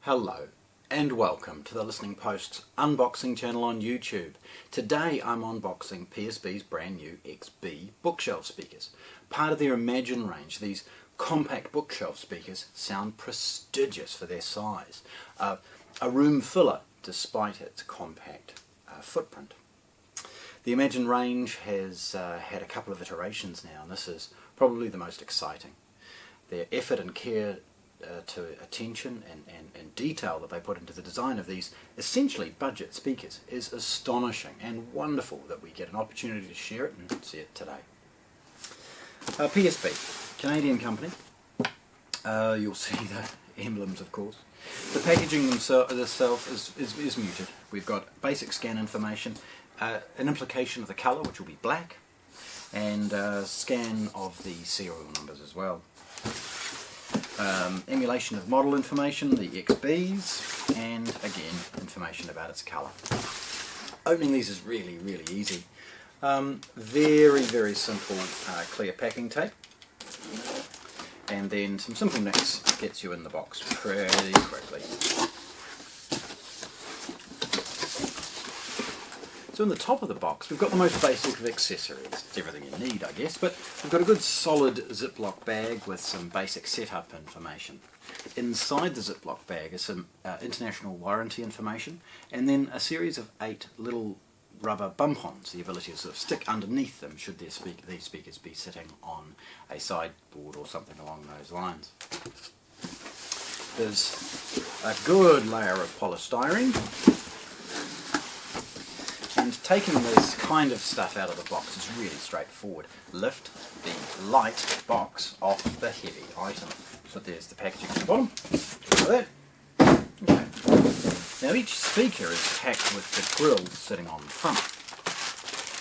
Hello and welcome to the Listening Post's unboxing channel on YouTube. Today I'm unboxing PSB's brand new XB bookshelf speakers. Part of their Imagine range, these compact bookshelf speakers sound prestigious for their size. A room filler despite its compact footprint. The Imagine range has had a couple of iterations now, and this is probably the most exciting. Their effort and care to attention and detail that they put into the design of these essentially budget speakers is astonishing, and wonderful that we get an opportunity to share it and see it today. PSB, Canadian company. You'll see the emblems, of course. The packaging itself is muted. We've got basic scan information, an implication of the colour, which will be black, and a scan of the serial numbers as well. Emulation of model information, the XBs, and again information about its colour. Opening these is really easy. Very simple clear packing tape, and then some simple nicks gets you in the box pretty quickly. So in the top of the box we've got the most basic of accessories. It's everything you need, I guess, but we've got a good solid Ziploc bag with some basic setup information. Inside the Ziploc bag is some international warranty information, and then a series of 8 little rubber bump-ons, the ability to sort of stick underneath them should these speakers be sitting on a sideboard or something along those lines. There's a good layer of polystyrene. And taking this kind of stuff out of the box is really straightforward. Lift the light box off the heavy item. So there's the packaging at the bottom. Like that. Okay. Now each speaker is packed with the grill sitting on the front.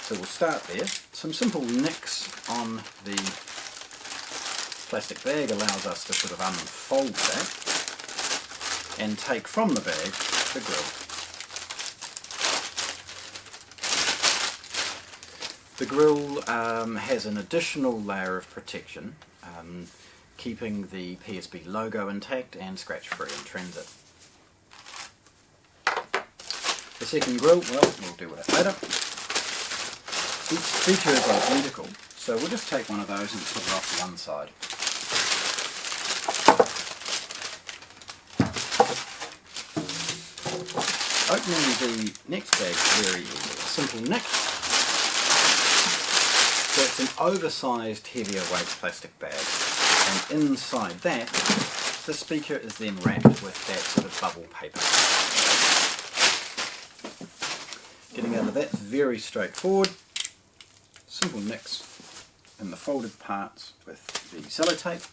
So we'll start there. Some simple nicks on the plastic bag allows us to sort of unfold that and take from the bag the grill. The grill has an additional layer of protection, keeping the PSB logo intact and scratch-free in transit. The second grill, well, we'll deal with it later. Each speaker is identical, so we'll just take one of those and put it off to one side. Opening the next bag is very easy. A simple nick. So it's an oversized, heavier weight plastic bag, and inside that, the speaker is then wrapped with that sort of bubble paper. Getting out of that is very straightforward. Simple nicks in the folded parts with the sellotape,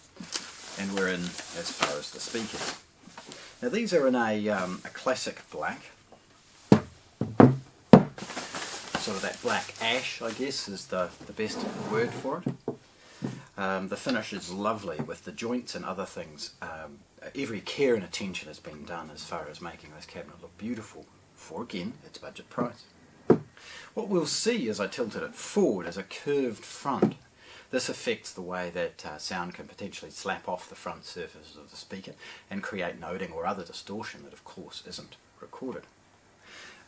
and we're in as far as the speakers. Now these are in a classic black. Sort of that black ash, I guess, is the best word for it. The finish is lovely with the joints and other things. Every care and attention has been done as far as making this cabinet look beautiful for, again, its budget price. What we'll see as I tilted it forward is a curved front. This affects the way that sound can potentially slap off the front surface of the speaker and create noting or other distortion that of course isn't recorded.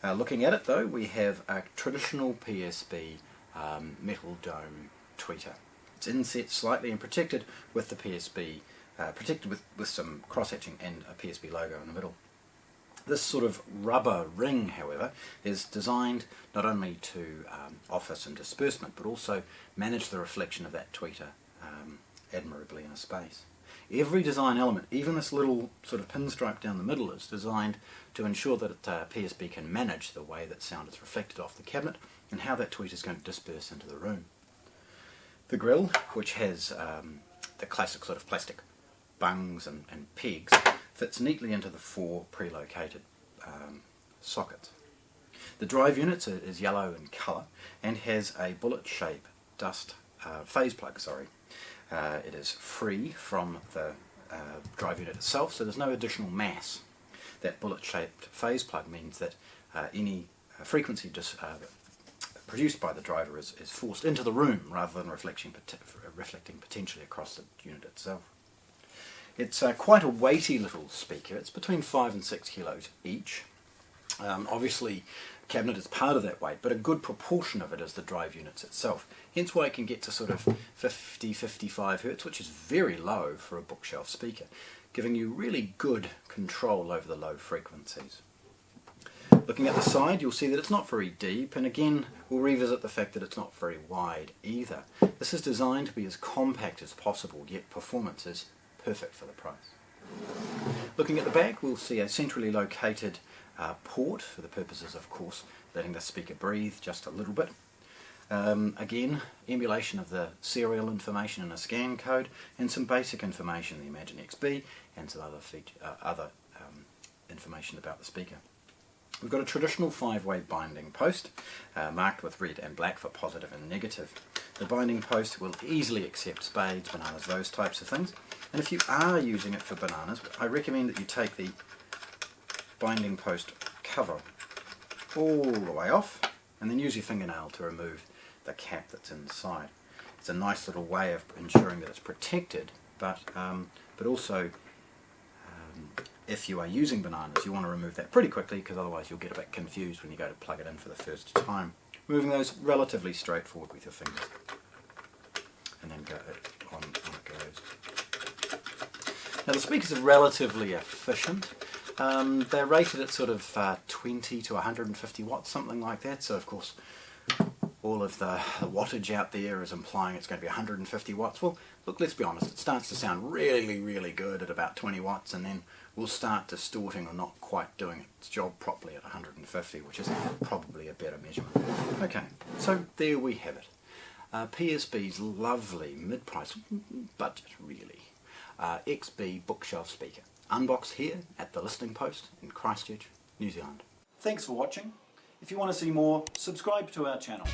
Looking at it though, we have a traditional PSB metal dome tweeter. It's inset slightly and protected with the PSB, protected with some cross-hatching and a PSB logo in the middle. This sort of rubber ring, however, is designed not only to offer some disbursement but also manage the reflection of that tweeter admirably in a space. Every design element, even this little sort of pinstripe down the middle, is designed to ensure that PSB can manage the way that sound is reflected off the cabinet and how that tweeter is going to disperse into the room. The grill, which has the classic sort of plastic bungs and pegs, fits neatly into the 4 pre-located sockets. The drive unit is yellow in colour and has a bullet-shaped phase plug. It is free from the drive unit itself, so there's no additional mass. That bullet-shaped phase plug means that any frequency produced by the driver is forced into the room rather than reflecting potentially across the unit itself. It's quite a weighty little speaker. It's between 5 and 6 kilos each. Obviously, cabinet is part of that weight, but a good proportion of it is the drive units itself. Hence why it can get to sort of 50-55 Hertz, which is very low for a bookshelf speaker, giving you really good control over the low frequencies. Looking at the side, you'll see that it's not very deep, and again we'll revisit the fact that it's not very wide either. This is designed to be as compact as possible, yet performance is perfect for the price. Looking at the back, we'll see a centrally located port for the purposes, of course, letting the speaker breathe just a little bit. Again, emulation of the serial information in a scan code, and some basic information, the Imagine XB, and some other information about the speaker. We've got a traditional 5-way binding post, marked with red and black for positive and negative. The binding post will easily accept spades, bananas, those types of things. And if you are using it for bananas, I recommend that you take the binding post cover all the way off, and then use your fingernail to remove the cap that's inside. It's a nice little way of ensuring that it's protected, but also if you are using bananas, you want to remove that pretty quickly, because otherwise you'll get a bit confused when you go to plug it in for the first time. Removing those relatively straightforward with your fingers, and then go on it goes. Now the speakers are relatively efficient. They're rated at sort of 20 to 150 watts, something like that, so of course all of the wattage out there is implying it's going to be 150 watts. Well, look, let's be honest, it starts to sound really, really good at about 20 watts, and then we'll start distorting or not quite doing its job properly at 150, which is probably a better measurement. Okay, so there we have it. PSB's lovely mid-price, budget really, XB bookshelf speaker. Unboxed here at the listing post in Christchurch, New Zealand. Thanks for watching. If you want to see more, subscribe to our channel.